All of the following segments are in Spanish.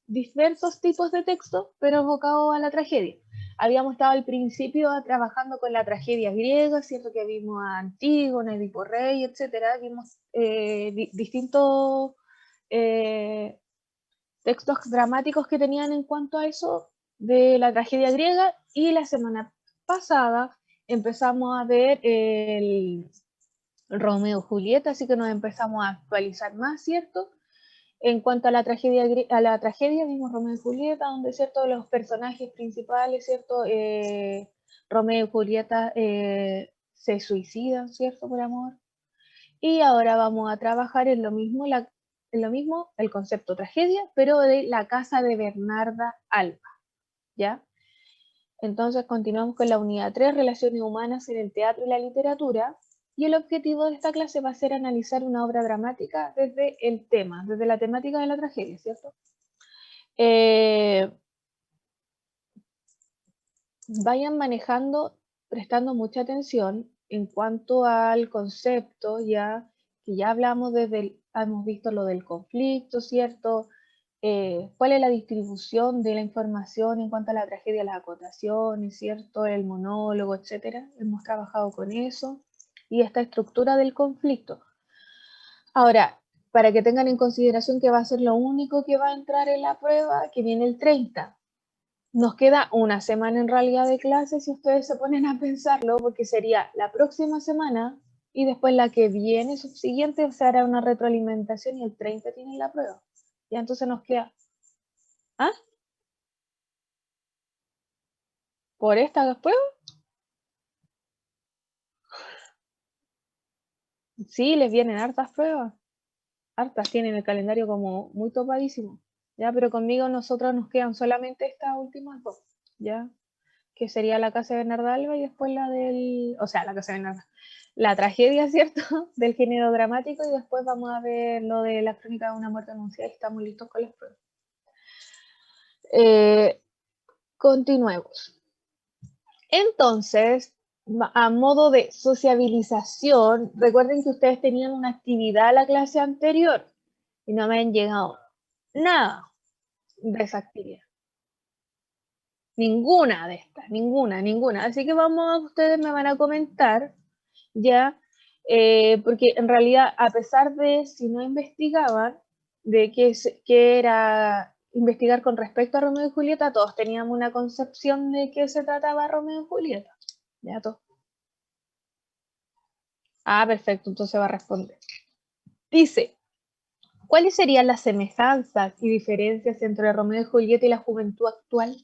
diversos tipos de textos, pero enfocados a la tragedia. Habíamos estado al principio trabajando con la tragedia griega, cierto que vimos a Antígona, Edipo Rey, etcétera, vimos distintos textos dramáticos que tenían en cuanto a eso de la tragedia griega, y la semana pasada empezamos a ver el Romeo y Julieta, así que nos empezamos a actualizar más, ¿cierto? En cuanto a la tragedia vimos Romeo y Julieta, donde, ¿cierto?, los personajes principales, ¿cierto?, Romeo y Julieta se suicidan, ¿cierto?, por amor. Y ahora vamos a trabajar en lo mismo, el concepto tragedia, pero de la casa de Bernarda Alba, ¿ya? Entonces continuamos con la unidad 3, relaciones humanas en el teatro y la literatura, y el objetivo de esta clase va a ser analizar una obra dramática desde el tema, desde la temática de la tragedia, ¿cierto? Vayan manejando, prestando mucha atención en cuanto al concepto, ya que ya hablamos hemos visto lo del conflicto, ¿cierto? ¿Cuál es la distribución de la información en cuanto a la tragedia, las acotaciones, ¿cierto? El monólogo, etcétera. Hemos trabajado con eso y esta estructura del conflicto. Ahora, para que tengan en consideración que va a ser lo único que va a entrar en la prueba, que viene el 30. Nos queda una semana en realidad de clases si ustedes se ponen a pensarlo, porque sería la próxima semana y después la que viene subsiguiente se hará una retroalimentación y el 30 tienen la prueba. Ya entonces nos queda... ¿Ah? ¿Por esta prueba? Sí, les vienen hartas pruebas. Hartas, tienen el calendario como muy topadísimo. Ya, pero conmigo nosotros nos quedan solamente estas últimas dos. Ya, que sería la casa de Bernarda Alba y después la casa de Bernarda, la tragedia, ¿cierto? Del género dramático, y después vamos a ver lo de la crónica de una muerte anunciada y estamos listos con las pruebas. Continuemos. Entonces, a modo de sociabilización, recuerden que ustedes tenían una actividad a la clase anterior y no me han llegado nada de esa actividad. Ninguna de estas, ninguna. Así que ustedes me van a comentar, ya, porque en realidad, a pesar de si no investigaban, de qué era investigar con respecto a Romeo y Julieta, todos teníamos una concepción de qué se trataba Romeo y Julieta. Ya, todos. Ah, perfecto, entonces va a responder. Dice, ¿cuáles serían las semejanzas y diferencias entre Romeo y Julieta y la juventud actual?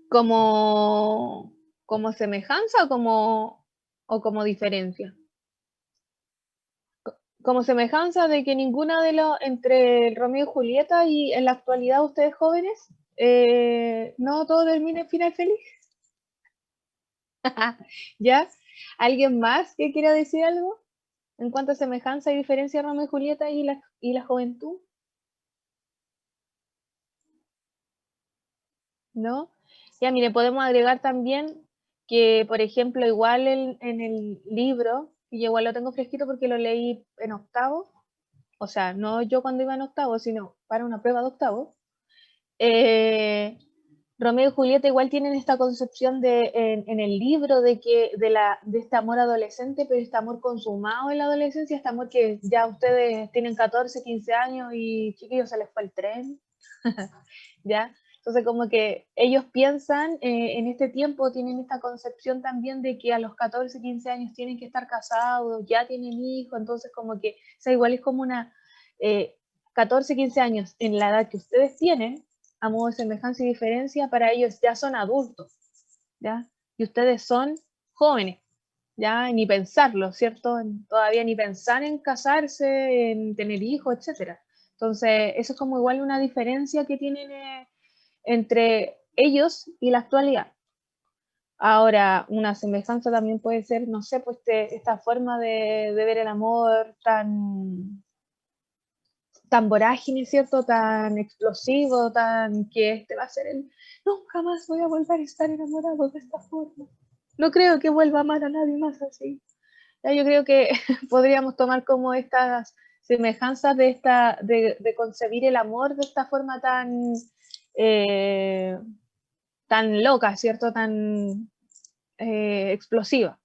¿Como semejanza o como diferencia? Como semejanza de que ninguna de los, entre el Romeo y Julieta y en la actualidad ustedes jóvenes, no todo termina en final feliz. ¿Ya? ¿Alguien más que quiera decir algo en cuanto a semejanza y diferencia de Romeo y Julieta y la juventud? ¿No? Ya, mire, podemos agregar también que, por ejemplo, igual en el libro, y yo igual lo tengo fresquito porque lo leí en octavo, o sea, no yo cuando iba en octavo, sino para una prueba de octavo, eh, Romeo y Julieta igual tienen esta concepción en el libro de este amor adolescente, pero este amor consumado en la adolescencia, este amor que ya ustedes tienen 14, 15 años y chiquillos se les fue el tren, ¿ya? Entonces como que ellos piensan en este tiempo, tienen esta concepción también de que a los 14, 15 años tienen que estar casados, ya tienen hijos, entonces como que, o sea, igual es como una 14, 15 años en la edad que ustedes tienen, a modo de semejanza y diferencia, para ellos ya son adultos, ¿ya? Y ustedes son jóvenes, ya ni pensarlo, ¿cierto? Todavía ni pensar en casarse, en tener hijos, etcétera. Entonces, eso es como igual una diferencia que tienen entre ellos y la actualidad. Ahora, una semejanza también puede ser, no sé, pues esta forma de ver el amor tan tan vorágine, ¿cierto? Tan explosivo, tan que este va a ser el... No, jamás voy a volver a estar enamorado de esta forma. No creo que vuelva a amar a nadie más así. Ya, yo creo que podríamos tomar como estas semejanzas de concebir el amor de esta forma tan, tan loca, ¿cierto? Tan explosiva.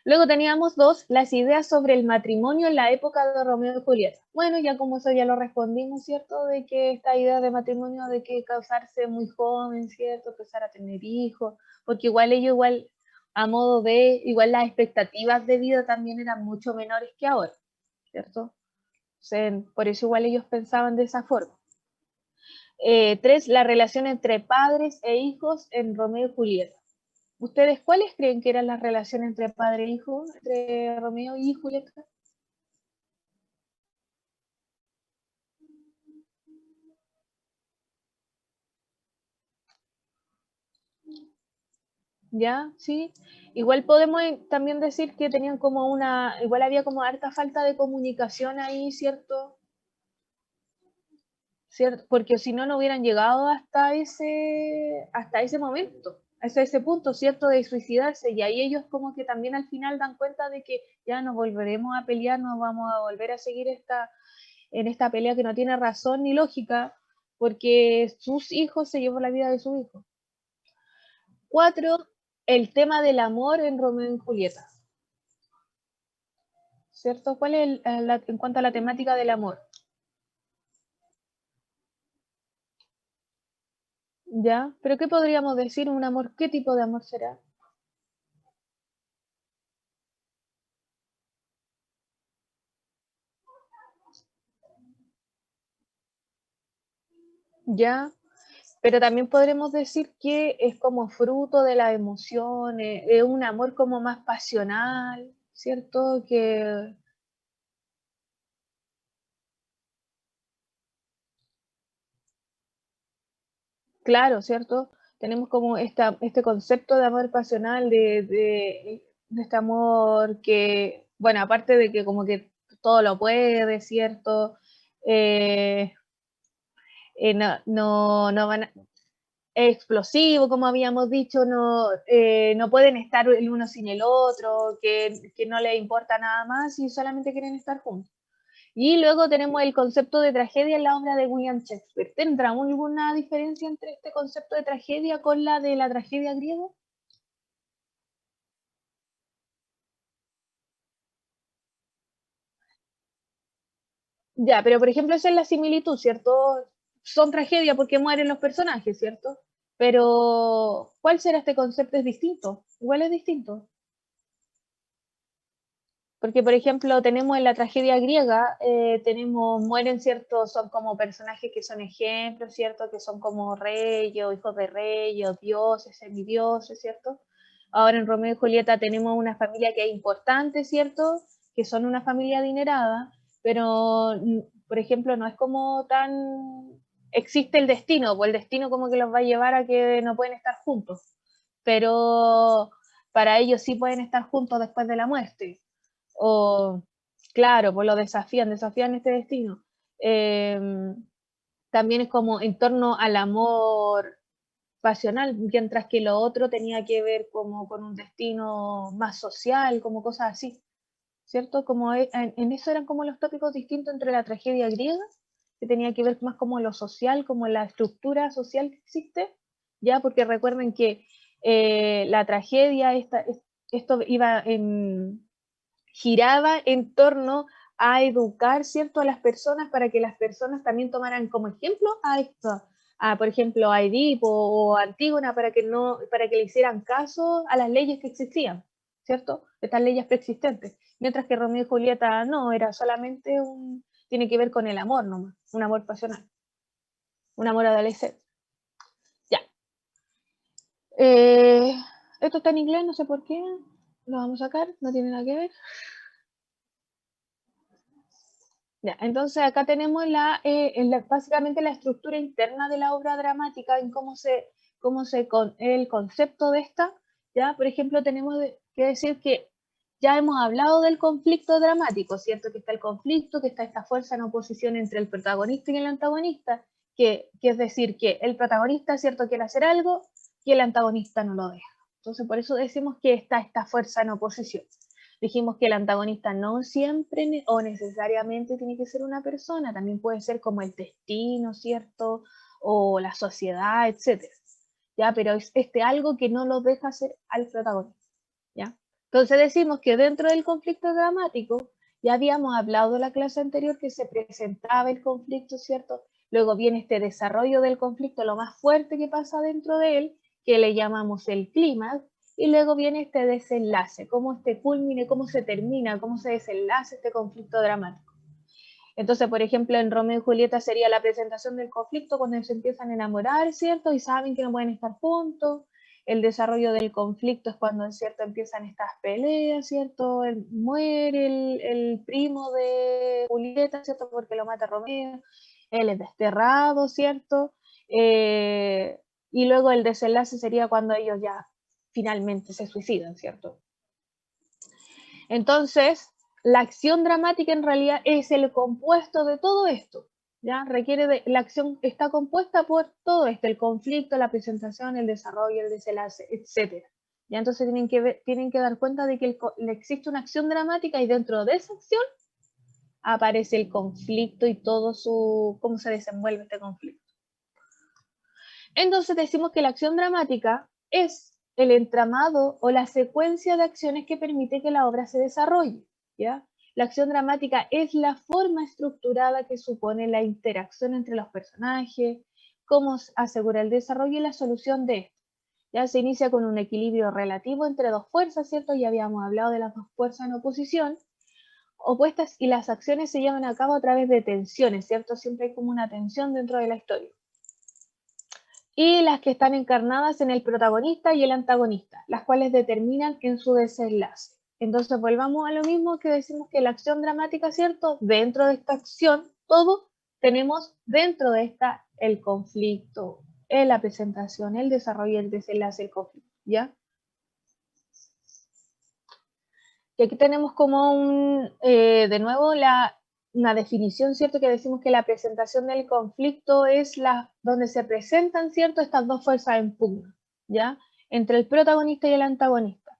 Luego teníamos dos, las ideas sobre el matrimonio en la época de Romeo y Julieta. Bueno, ya como eso ya lo respondimos, ¿cierto? De que esta idea de matrimonio, de que casarse muy joven, ¿cierto? Empezar a tener hijos, porque igual ellos, igual a modo de, igual las expectativas de vida también eran mucho menores que ahora, ¿cierto? O sea, por eso igual ellos pensaban de esa forma. Tres, la relación entre padres e hijos en Romeo y Julieta. ¿Ustedes cuáles creen que era la relación entre padre e hijo, entre Romeo y Julieta? ¿Ya? ¿Sí? Igual podemos también decir que tenían como una, igual había como harta falta de comunicación ahí, ¿cierto? ¿Cierto? Porque si no, no hubieran llegado hasta ese momento, hasta ese punto, ¿cierto? De suicidarse. Y ahí ellos como que también al final dan cuenta de que ya nos volveremos a pelear, nos vamos a volver a seguir en esta pelea que no tiene razón ni lógica, porque sus hijos se llevó la vida de su hijo. 4, el tema del amor en Romeo y Julieta. ¿Cierto? ¿Cuál es en cuanto a la temática del amor? ¿Ya? ¿Pero qué podríamos decir? ¿Un amor? ¿Qué tipo de amor será? ¿Ya? Pero también podremos decir que es como fruto de las emociones, es un amor como más pasional, ¿cierto? Que, claro, ¿cierto? Tenemos como este concepto de amor pasional, de este amor que, bueno, aparte de que como que todo lo puede, ¿cierto? Eh, no van es explosivo, como habíamos dicho, no pueden estar el uno sin el otro, que no les importa nada más y solamente quieren estar juntos. Y luego tenemos el concepto de tragedia en la obra de William Shakespeare. ¿Tendrá alguna diferencia entre este concepto de tragedia con la de la tragedia griega? Ya, pero por ejemplo, esa es la similitud, ¿cierto? Son tragedia porque mueren los personajes, ¿cierto? Pero, ¿cuál será este concepto? Es distinto, igual es distinto. Porque, por ejemplo, tenemos en la tragedia griega, mueren, ¿cierto? Son como personajes que son ejemplos, ¿cierto? Que son como reyes, o hijos de reyes, o dioses, semidioses, ¿cierto? Ahora en Romeo y Julieta tenemos una familia que es importante, ¿cierto? Que son una familia adinerada, pero, por ejemplo, no es como tan... Existe el destino, o el destino como que los va a llevar a que no pueden estar juntos, pero para ellos sí pueden estar juntos después de la muerte o claro, pues lo desafían este destino. Eh, también es como en torno al amor pasional, mientras que lo otro tenía que ver como con un destino más social, como cosas así, ¿cierto? Como en eso eran como los tópicos distintos entre la tragedia griega, que tenía que ver más como lo social, como la estructura social que existe, ya, porque recuerden que la tragedia, esto iba en giraba en torno a educar, ¿cierto?, a las personas para que las personas también tomaran como ejemplo a esto, por ejemplo, a Edipo o a Antígona para que le hicieran caso a las leyes que existían, ¿cierto? Estas leyes preexistentes. Mientras que Romeo y Julieta no, era solamente tiene que ver con el amor nomás, un amor pasional, un amor adolescente. Ya. Eh, esto está en inglés, no sé por qué, lo vamos a sacar, no tiene nada que ver. Ya, entonces acá tenemos básicamente la estructura interna de la obra dramática, en el concepto de esta, ya, por ejemplo, tenemos que decir que ya hemos hablado del conflicto dramático, ¿cierto? Que está el conflicto, que está esta fuerza en oposición entre el protagonista y el antagonista, que es decir, que el protagonista, ¿cierto?, quiere hacer algo y el antagonista no lo deja. Entonces, por eso decimos que está esta fuerza en oposición. Dijimos que el antagonista no siempre o necesariamente tiene que ser una persona, también puede ser como el destino, ¿cierto? O la sociedad, etcétera. ¿Ya? Pero es algo que no lo deja hacer al protagonista, ¿ya? Entonces decimos que dentro del conflicto dramático, ya habíamos hablado en la clase anterior que se presentaba el conflicto, ¿cierto? Luego viene este desarrollo del conflicto, lo más fuerte que pasa dentro de él, que le llamamos el clímax, y luego viene este desenlace, cómo este culmine, cómo se termina, cómo se desenlace este conflicto dramático. Entonces, por ejemplo, en Romeo y Julieta sería la presentación del conflicto cuando se empiezan a enamorar, ¿cierto? Y saben que no pueden estar juntos. El desarrollo del conflicto es cuando, ¿cierto?, empiezan estas peleas, ¿cierto? Muere el primo de Julieta, ¿cierto?, porque lo mata Romeo. Él es desterrado, ¿cierto? Y luego el desenlace sería cuando ellos ya finalmente se suicidan, ¿cierto? Entonces, la acción dramática en realidad es el compuesto de todo esto, ¿ya? La acción está compuesta por todo esto, el conflicto, la presentación, el desarrollo, el desenlace, etc. ¿Ya? Entonces tienen que dar cuenta de que existe una acción dramática y dentro de esa acción aparece el conflicto y todo cómo se desenvuelve este conflicto. Entonces decimos que la acción dramática es el entramado o la secuencia de acciones que permite que la obra se desarrolle, ¿ya? La acción dramática es la forma estructurada que supone la interacción entre los personajes, cómo asegura el desarrollo y la solución de esto. Ya se inicia con un equilibrio relativo entre dos fuerzas, ¿cierto? Ya habíamos hablado de las dos fuerzas en oposición, opuestas, y las acciones se llevan a cabo a través de tensiones, ¿cierto? Siempre hay como una tensión dentro de la historia. Y las que están encarnadas en el protagonista y el antagonista, las cuales determinan en su desenlace. Entonces volvamos a lo mismo que decimos que la acción dramática, ¿cierto? Dentro de esta acción, todo tenemos dentro de esta el conflicto, la presentación, el desarrollo, el desenlace, el conflicto, ¿ya? Y aquí tenemos como de nuevo una definición, ¿cierto? Que decimos que la presentación del conflicto es donde se presentan, ¿cierto?, estas dos fuerzas en pugna, ¿ya? Entre el protagonista y el antagonista,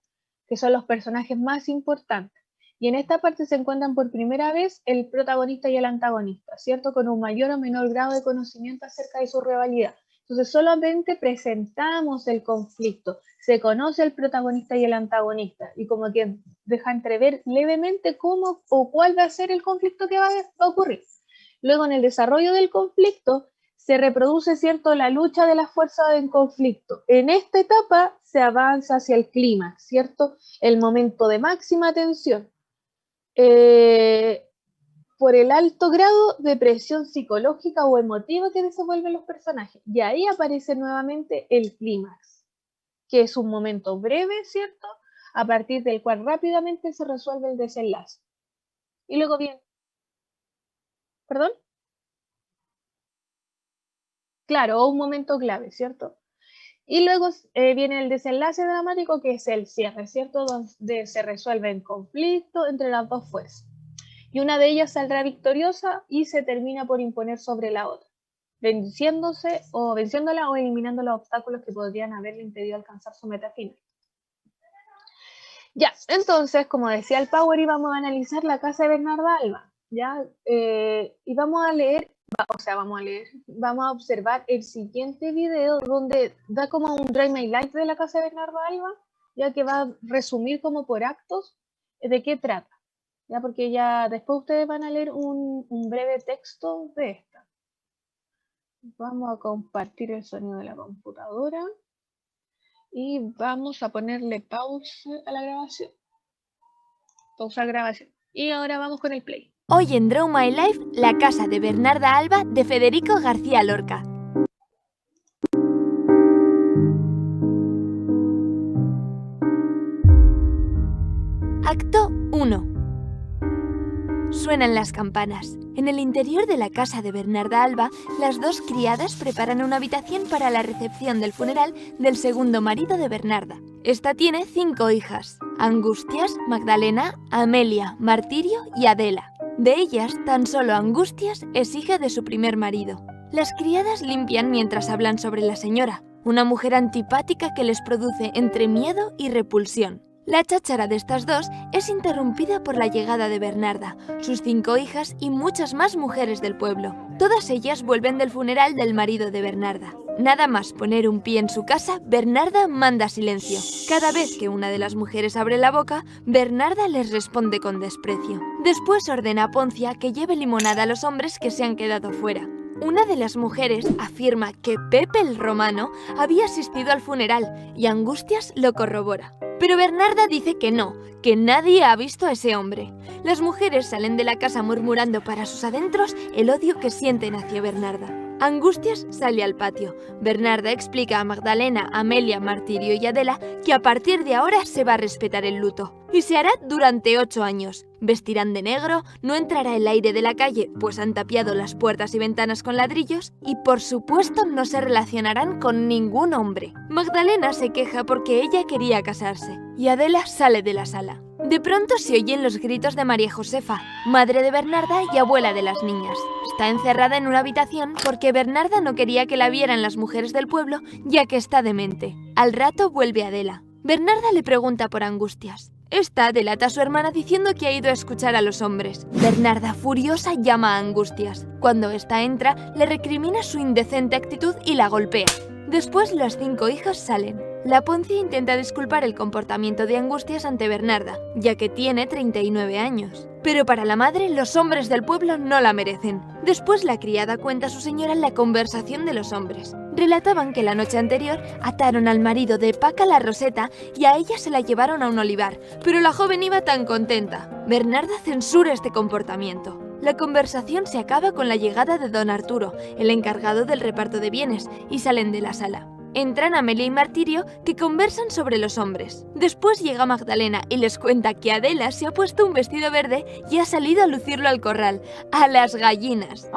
que son los personajes más importantes. Y en esta parte se encuentran por primera vez el protagonista y el antagonista, ¿cierto?, con un mayor o menor grado de conocimiento acerca de su rivalidad. Entonces solamente presentamos el conflicto, se conoce el protagonista y el antagonista, y como que deja entrever levemente cómo o cuál va a ser el conflicto que va a ocurrir. Luego, en el desarrollo del conflicto, se reproduce, ¿cierto?, la lucha de las fuerzas en conflicto. En esta etapa se avanza hacia el clímax, ¿cierto?, el momento de máxima tensión, por el alto grado de presión psicológica o emotiva que desenvuelven los personajes. Y ahí aparece nuevamente el clímax, que es un momento breve, ¿cierto?, a partir del cual rápidamente se resuelve el desenlace. Y luego viene, ¿perdón? Claro, o un momento clave, ¿cierto? Y luego viene el desenlace dramático, que es el cierre, ¿cierto?, donde se resuelve el conflicto entre las dos fuerzas. Y una de ellas saldrá victoriosa y se termina por imponer sobre la otra, venciéndola o eliminando los obstáculos que podrían haberle impedido alcanzar su meta final. Ya, entonces, como decía el Power, íbamos a analizar La casa de Bernarda Alba, ¿ya? Y vamos a observar el siguiente video donde da como un Drive My Life de La casa de Bernarda Alba, ya que va a resumir como por actos de qué trata, ya, porque ya después ustedes van a leer un breve texto de esta. Vamos a compartir el sonido de la computadora y vamos a ponerle pausa a la grabación. Pausar grabación. Y ahora vamos con el play. Hoy en Draw My Life, La casa de Bernarda Alba de Federico García Lorca. Acto 1. Suenan las campanas. En el interior de la casa de Bernarda Alba, las dos criadas preparan una habitación para la recepción del funeral del segundo marido de Bernarda. Esta tiene 5 hijas. Angustias, Magdalena, Amelia, Martirio y Adela. De ellas, tan solo Angustias es hija de su primer marido. Las criadas limpian mientras hablan sobre la señora, una mujer antipática que les produce entre miedo y repulsión. La cháchara de estas dos es interrumpida por la llegada de Bernarda, sus 5 hijas y muchas más mujeres del pueblo. Todas ellas vuelven del funeral del marido de Bernarda. Nada más poner un pie en su casa, Bernarda manda silencio. Cada vez que una de las mujeres abre la boca, Bernarda les responde con desprecio. Después ordena a Poncia que lleve limonada a los hombres que se han quedado fuera. Una de las mujeres afirma que Pepe el Romano había asistido al funeral y Angustias lo corrobora. Pero Bernarda dice que no, que nadie ha visto a ese hombre. Las mujeres salen de la casa murmurando para sus adentros el odio que sienten hacia Bernarda. Angustias sale al patio. Bernarda explica a Magdalena, Amelia, Martirio y Adela que a partir de ahora se va a respetar el luto. Y se hará durante 8 años. Vestirán de negro, no entrará el aire de la calle, pues han tapiado las puertas y ventanas con ladrillos, y por supuesto no se relacionarán con ningún hombre. Magdalena se queja porque ella quería casarse, y Adela sale de la sala. De pronto se oyen los gritos de María Josefa, madre de Bernarda y abuela de las niñas. Está encerrada en una habitación porque Bernarda no quería que la vieran las mujeres del pueblo, ya que está demente. Al rato vuelve Adela. Bernarda le pregunta por Angustias. Esta delata a su hermana diciendo que ha ido a escuchar a los hombres. Bernarda, furiosa, llama a Angustias. Cuando ésta entra, le recrimina su indecente actitud y la golpea. Después las 5 hijas salen. La Poncia intenta disculpar el comportamiento de Angustias ante Bernarda, ya que tiene 39 años. Pero para la madre, los hombres del pueblo no la merecen. Después la criada cuenta a su señora la conversación de los hombres. Relataban que la noche anterior ataron al marido de Paca la Roseta y a ella se la llevaron a un olivar, pero la joven iba tan contenta. Bernarda censura este comportamiento. La conversación se acaba con la llegada de don Arturo, el encargado del reparto de bienes, y salen de la sala. Entran Amelia y Martirio, que conversan sobre los hombres. Después llega Magdalena y les cuenta que Adela se ha puesto un vestido verde y ha salido a lucirlo al corral, a las gallinas.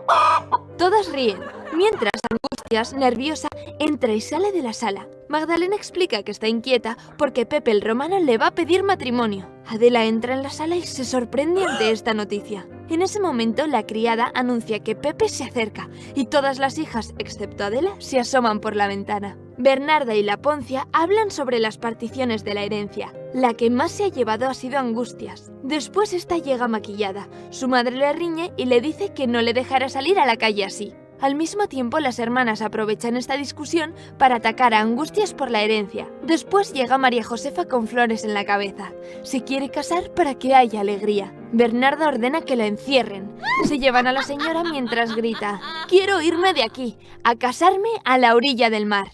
Todas ríen, mientras Angustias, nerviosa, entra y sale de la sala. Magdalena explica que está inquieta porque Pepe el Romano le va a pedir matrimonio. Adela entra en la sala y se sorprende ante esta noticia. En ese momento, la criada anuncia que Pepe se acerca y todas las hijas, excepto Adela, se asoman por la ventana. Bernarda y la Poncia hablan sobre las particiones de la herencia. La que más se ha llevado ha sido Angustias. Después esta llega maquillada. Su madre le riñe y le dice que no le dejará salir a la calle así. Al mismo tiempo, las hermanas aprovechan esta discusión para atacar a Angustias por la herencia. Después llega María Josefa con flores en la cabeza. Se quiere casar para que haya alegría. Bernarda ordena que la encierren. Se llevan a la señora mientras grita: «Quiero irme de aquí, a casarme a la orilla del mar».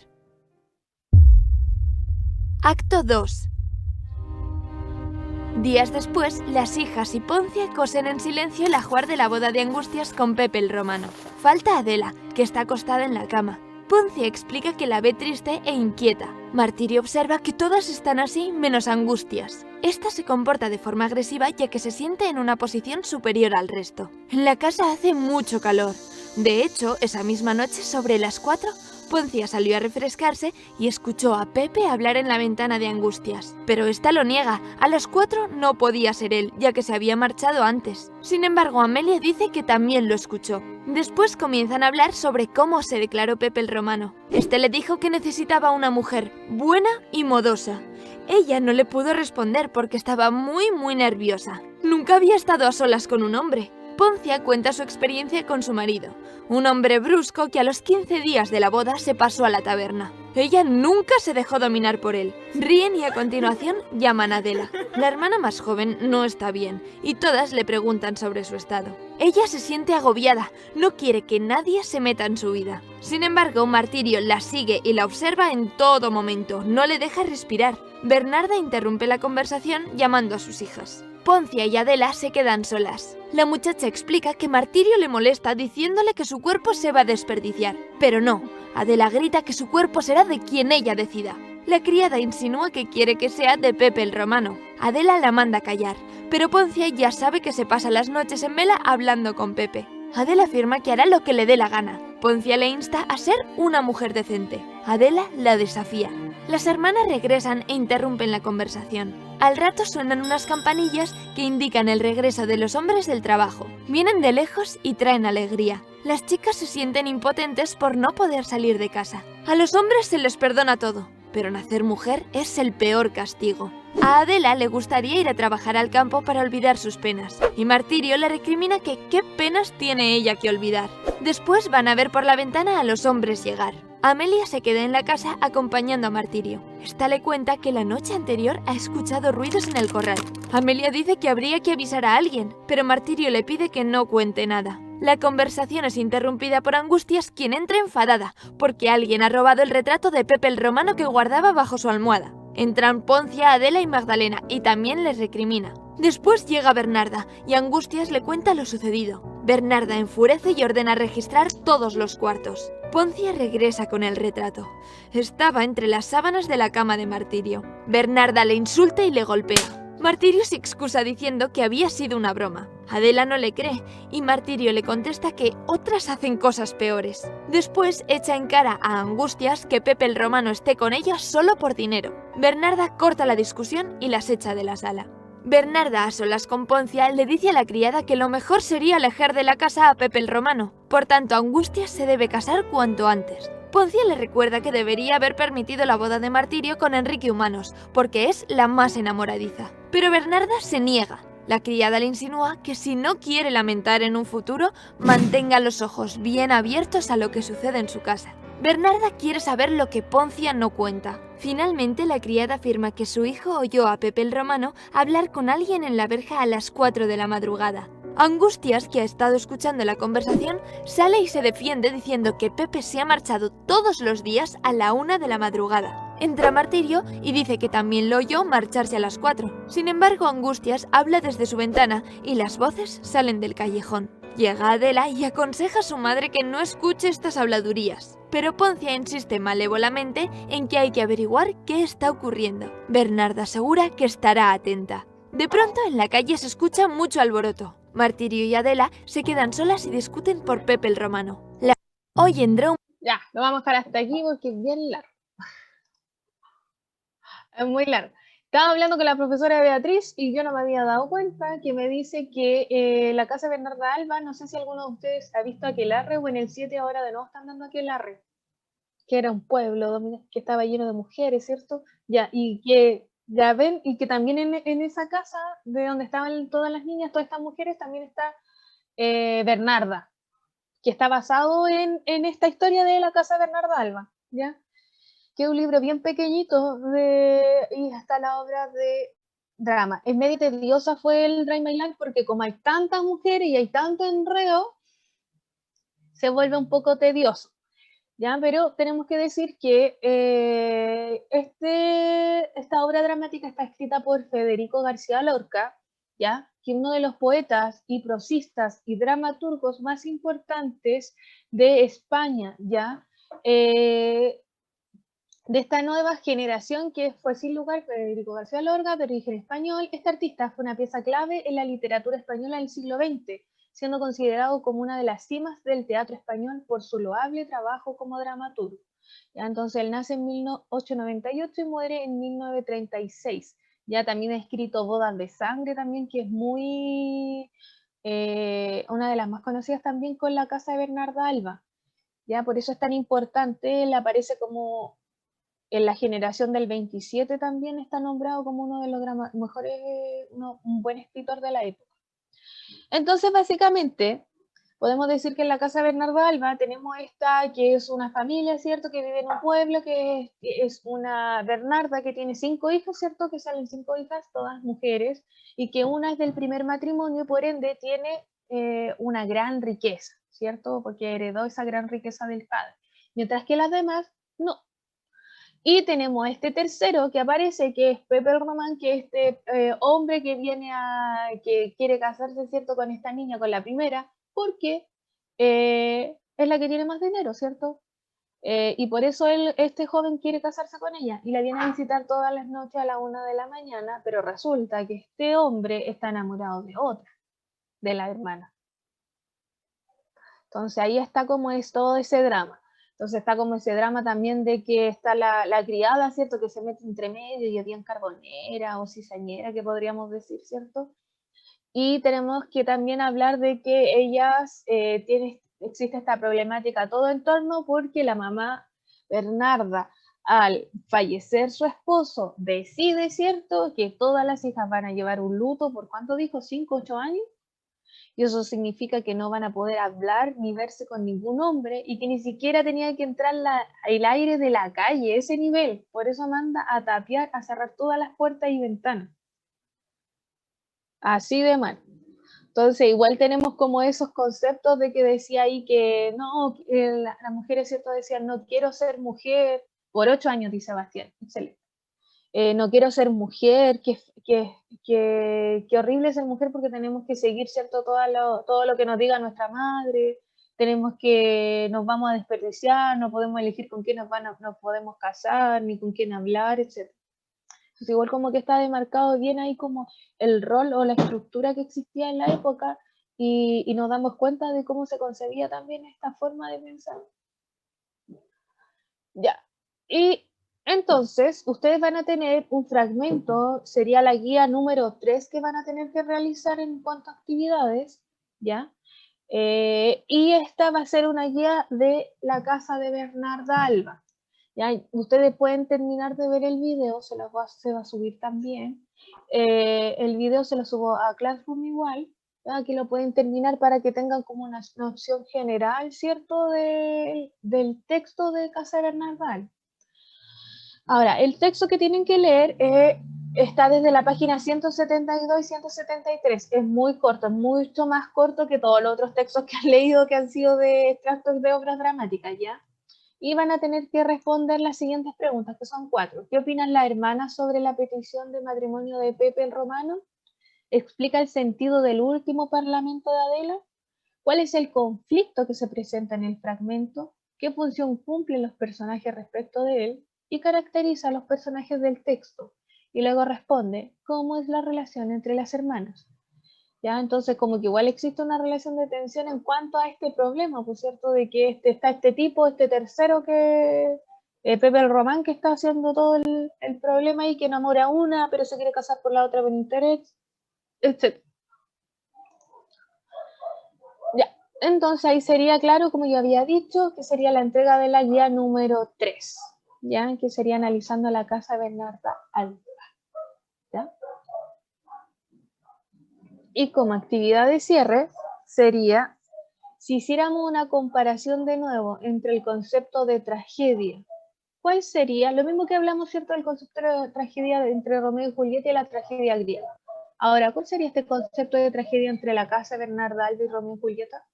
Acto 2. Días después, las hijas y Poncia cosen en silencio el ajuar de la boda de Angustias con Pepe el Romano. Falta Adela, que está acostada en la cama. Poncia explica que la ve triste e inquieta. Martirio observa que todas están así menos Angustias. Esta se comporta de forma agresiva ya que se siente en una posición superior al resto. En la casa hace mucho calor. De hecho, esa misma noche, sobre las 4, Poncia salió a refrescarse y escuchó a Pepe hablar en la ventana de Angustias. Pero esta lo niega. A las 4 no podía ser él, ya que se había marchado antes. Sin embargo, Amelia dice que también lo escuchó. Después comienzan a hablar sobre cómo se declaró Pepe el Romano. Este le dijo que necesitaba una mujer buena y modosa. Ella no le pudo responder porque estaba muy nerviosa. Nunca había estado a solas con un hombre. Poncia cuenta su experiencia con su marido, un hombre brusco que a los 15 días de la boda se pasó a la taberna. Ella nunca se dejó dominar por él. Ríen y a continuación llaman a Adela. La hermana más joven no está bien y todas le preguntan sobre su estado. Ella se siente agobiada, no quiere que nadie se meta en su vida. Sin embargo, Martirio la sigue y la observa en todo momento, no le deja respirar. Bernarda interrumpe la conversación llamando a sus hijas. Poncia y Adela se quedan solas. La muchacha explica que Martirio le molesta diciéndole que su cuerpo se va a desperdiciar. Pero no, Adela grita que su cuerpo será de quien ella decida. La criada insinúa que quiere que sea de Pepe el Romano. Adela la manda a callar, pero Poncia ya sabe que se pasa las noches en vela hablando con Pepe. Adela afirma que hará lo que le dé la gana. Poncia le insta a ser una mujer decente. Adela la desafía. Las hermanas regresan e interrumpen la conversación. Al rato suenan unas campanillas que indican el regreso de los hombres del trabajo. Vienen de lejos y traen alegría. Las chicas se sienten impotentes por no poder salir de casa. A los hombres se les perdona todo, pero nacer mujer es el peor castigo. A Adela le gustaría ir a trabajar al campo para olvidar sus penas, y Martirio le recrimina que qué penas tiene ella que olvidar. Después van a ver por la ventana a los hombres llegar. Amelia se queda en la casa acompañando a Martirio. Esta le cuenta que la noche anterior ha escuchado ruidos en el corral. Amelia dice que habría que avisar a alguien, pero Martirio le pide que no cuente nada. La conversación es interrumpida por Angustias, quien entra enfadada, porque alguien ha robado el retrato de Pepe el Romano que guardaba bajo su almohada. Entran Poncia, Adela y Magdalena, y también les recrimina. Después llega Bernarda, y Angustias le cuenta lo sucedido. Bernarda enfurece y ordena registrar todos los cuartos. Poncia regresa con el retrato. Estaba entre las sábanas de la cama de Martirio. Bernarda le insulta y le golpea. Martirio se excusa diciendo que había sido una broma. Adela no le cree y Martirio le contesta que otras hacen cosas peores. Después echa en cara a Angustias que Pepe el Romano esté con ella solo por dinero. Bernarda corta la discusión y las echa de la sala. Bernarda, a solas con Poncia, le dice a la criada que lo mejor sería alejar de la casa a Pepe el Romano. Por tanto, Angustias se debe casar cuanto antes. Poncia le recuerda que debería haber permitido la boda de Martirio con Enrique Humanos, porque es la más enamoradiza. Pero Bernarda se niega. La criada le insinúa que si no quiere lamentar en un futuro, mantenga los ojos bien abiertos a lo que sucede en su casa. Bernarda quiere saber lo que Poncia no cuenta. Finalmente, la criada afirma que su hijo oyó a Pepe el Romano hablar con alguien en la verja a las 4 de la madrugada. Angustias, que ha estado escuchando la conversación, sale y se defiende diciendo que Pepe se ha marchado todos los días a la 1 de la madrugada. Entra Martirio y dice que también lo oyó marcharse a las 4. Sin embargo, Angustias habla desde su ventana y las voces salen del callejón. Llega Adela y aconseja a su madre que no escuche estas habladurías. Pero Poncia insiste malévolamente en que hay que averiguar qué está ocurriendo. Bernarda asegura que estará atenta. De pronto en la calle se escucha mucho alboroto. Martirio y Adela se quedan solas y discuten por Pepe el Romano. Hoy en Drone... Ya, lo vamos a dejar hasta aquí porque es bien largo. Es muy largo. Estaba hablando con la profesora Beatriz y yo no me había dado cuenta que me dice que la casa de Bernarda Alba, no sé si alguno de ustedes ha visto Aquelarre o en el 7 ahora de nuevo están dando Aquelarre, que era un pueblo que estaba lleno de mujeres, ¿cierto? Ya, y que ya ven, y que también en esa casa de donde estaban todas las niñas, todas estas mujeres, también está Bernarda, que está basado en esta historia de la casa de Bernarda Alba, ¿ya? Que es un libro bien pequeñito y hasta la obra de drama. Es medio tediosa fue el Drive My Life porque como hay tantas mujeres y hay tanto enredo, se vuelve un poco tedioso. ¿Ya? Pero tenemos que decir que esta obra dramática está escrita por Federico García Lorca, ¿ya? Que es uno de los poetas y prosistas y dramaturgos más importantes de España, ¿ya? De esta nueva generación que fue sin lugar Federico García Lorca, de origen español. Este artista fue una pieza clave en la literatura española del siglo XX, siendo considerado como una de las cimas del teatro español por su loable trabajo como dramaturgo. Ya, entonces él nace en 1898 y muere en 1936. Ya también ha escrito Bodas de Sangre, también, que es muy una de las más conocidas también con la casa de Bernarda Alba. Ya, por eso es tan importante, él aparece como en la generación del 27 también está nombrado como uno de los mejores, un buen escritor de la época. Entonces, básicamente, podemos decir que en la casa de Bernardo Alba tenemos esta que es una familia, ¿cierto? Que vive en un pueblo, que es una Bernarda que tiene 5 hijos, ¿cierto? Que salen 5 hijas, todas mujeres, y que una es del primer matrimonio, por ende tiene una gran riqueza, ¿cierto? Porque heredó esa gran riqueza del padre. Mientras que las demás, no. Y tenemos este tercero que aparece, que es Pepe el Román, que es este hombre que que quiere casarse, ¿cierto?, con esta niña, con la primera, porque es la que tiene más dinero, ¿cierto? Y por eso este joven quiere casarse con ella y la viene a visitar todas las noches a la 1 de la mañana, pero resulta que este hombre está enamorado de otra, de la hermana. Entonces ahí está como es todo ese drama. Entonces está como ese drama también de que está la criada, ¿cierto? Que se mete entre medio y es bien carbonera o cizañera, que podríamos decir, ¿cierto? Y tenemos que también hablar de que ellas existe esta problemática todo en torno porque la mamá Bernarda, al fallecer su esposo, decide, ¿cierto?, que todas las hijas van a llevar un luto, ¿por cuánto dijo? ¿5, 8 años? Y eso significa que no van a poder hablar ni verse con ningún hombre y que ni siquiera tenía que entrar el aire de la calle, ese nivel. Por eso manda a tapiar, a cerrar todas las puertas y ventanas. Así de mal. Entonces, igual tenemos como esos conceptos de que decía ahí que no, las mujeres, ¿cierto? Decían, no quiero ser mujer, por 8 años, dice Sebastián, excelente. No quiero ser mujer, que horrible ser mujer porque tenemos que seguir, ¿cierto? Todo lo que nos diga nuestra madre, tenemos que, nos vamos a desperdiciar, no podemos elegir con quién nos podemos casar, ni con quién hablar, etc. Entonces, igual como que está demarcado bien ahí como el rol o la estructura que existía en la época y nos damos cuenta de cómo se concebía también esta forma de pensar. Ya. Y entonces, ustedes van a tener un fragmento, sería la guía número 3 que van a tener que realizar en cuanto a actividades, ¿ya? Y esta va a ser una guía de la casa de Bernarda Alba. ¿Ya? Ustedes pueden terminar de ver el video, se va a subir también. El video se lo subo a Classroom igual, ¿ya? Aquí lo pueden terminar para que tengan como una noción general, ¿cierto? Del texto de Casa de Bernarda Alba. Ahora, el texto que tienen que leer está desde la página 172 y 173. Es muy corto, es mucho más corto que todos los otros textos que han leído que han sido de extractos de obras dramáticas, ¿ya? Y van a tener que responder las siguientes preguntas, que son 4. ¿Qué opinan las hermanas sobre la petición de matrimonio de Pepe el Romano? ¿Explica el sentido del último parlamento de Adela? ¿Cuál es el conflicto que se presenta en el fragmento? ¿Qué función cumplen los personajes respecto de él? Y caracteriza a los personajes del texto. Y luego responde, ¿cómo es la relación entre las hermanas? ¿Ya? Entonces, como que igual existe una relación de tensión en cuanto a este problema, por cierto, de que está este tipo, este tercero que, Pepe el Román, que está haciendo todo el problema y que enamora a una, pero se quiere casar por la otra por interés, etc. Ya, entonces ahí sería claro, como yo había dicho, que sería la entrega de la guía número 3, ¿ya? Que sería analizando la casa Bernarda Alba, ¿ya? Y como actividad de cierre sería, si hiciéramos una comparación de nuevo entre el concepto de tragedia, ¿cuál sería? Lo mismo que hablamos, ¿cierto?, del concepto de tragedia entre Romeo y Julieta y la tragedia griega. Ahora, ¿cuál sería este concepto de tragedia entre la casa Bernarda Alba y Romeo y Julieta?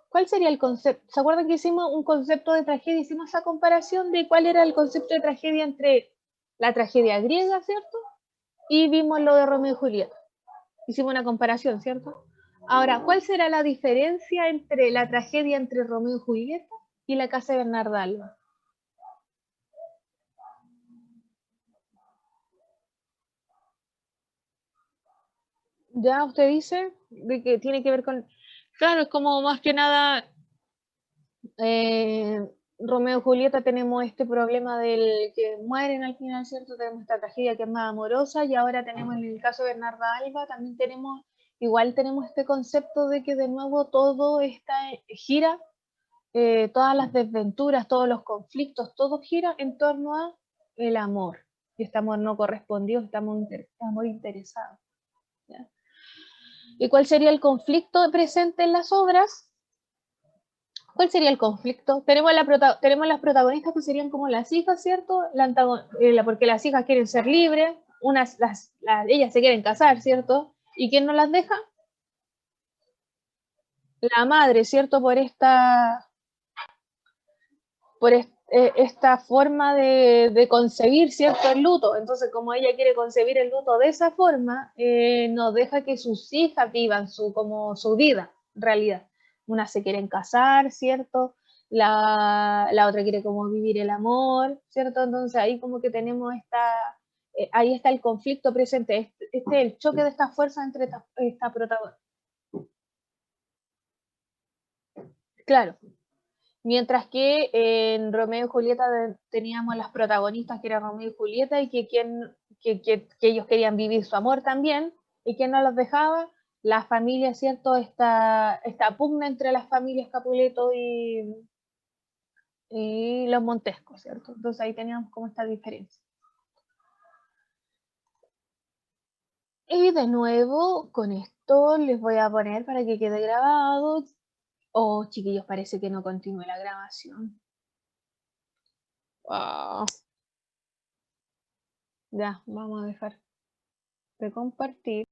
¿Cuál sería el concepto? ¿Se acuerdan que hicimos un concepto de tragedia? Hicimos esa comparación de cuál era el concepto de tragedia entre la tragedia griega, ¿cierto? Y vimos lo de Romeo y Julieta. Hicimos una comparación, ¿cierto? Ahora, ¿cuál será la diferencia entre la tragedia entre Romeo y Julieta y la casa de Bernarda Alba? Ya usted dice de que tiene que ver con... Claro, es como más que nada Romeo y Julieta tenemos este problema del que mueren al final, ¿cierto? Tenemos esta tragedia que es más amorosa y ahora tenemos en el caso de Bernarda Alba, también igual tenemos este concepto de que de nuevo todo gira, todas las desventuras, todos los conflictos, todo gira en torno a el amor. Y este amor no correspondido, estamos interesados. ¿Ya? ¿Y cuál sería el conflicto presente en las obras? ¿Cuál sería el conflicto? Tenemos las protagonistas que serían como las hijas, ¿cierto? Porque las hijas quieren ser libres, ellas se quieren casar, ¿cierto? ¿Y quién no las deja? La madre, ¿cierto? Esta forma de concebir, ¿cierto? El luto. Entonces, como ella quiere concebir el luto de esa forma, no deja que sus hijas vivan como su vida, en realidad. Una se quieren casar, ¿cierto? La otra quiere como vivir el amor, ¿cierto? Entonces ahí como que tenemos ahí está el conflicto presente, este es el choque de estas fuerzas entre esta protagonista. Claro. Mientras que en Romeo y Julieta teníamos las protagonistas que eran Romeo y Julieta y que ellos querían vivir su amor también y que no los dejaba, la familia, ¿cierto? Esta pugna entre las familias Capuleto y los Montescos, ¿cierto? Entonces ahí teníamos como esta diferencia. Y de nuevo, con esto les voy a poner para que quede grabado. Oh, chiquillos, parece que no continúe la grabación. Wow. Ya, vamos a dejar de compartir.